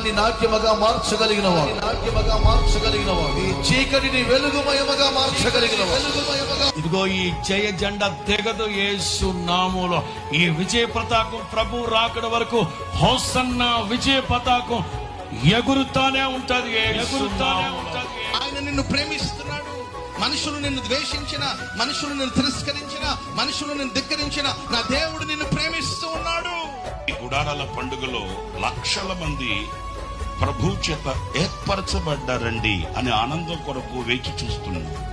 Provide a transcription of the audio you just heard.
చీకటిని నాట్యముగా మార్చగలిగినవాడు, ఈ చీకటిని వెలుగుమయముగా మార్చగలిగినవాడు. ఇదిగో ఈ జయ జెండా తెగదు యేసు నామములో. ఈ విజయ పతాకం ప్రభు రాకడ వరకు హోసన్న విజయ పతాకం ఎగురుతానే ఉంటది, ఎగురుతానే ఉంటది. ఆయన నిన్ను ప్రేమిస్తున్నాడు. మనుషులు నిన్ను ద్వేషించిన, మనుషులు నిన్ను తిరస్కరించిన, మనుషులు నిన్ను ధిక్కరించిన, నా దేవుడు నిన్ను ప్రేమిస్తూ ఉన్నాడు. ఈ గుడారాల పండుగలో లక్షల మంది ప్రభు చేత ఏర్పరచబడ్డారండి అనే ఆనందం కొరకు వేచి చూస్తున్నారు.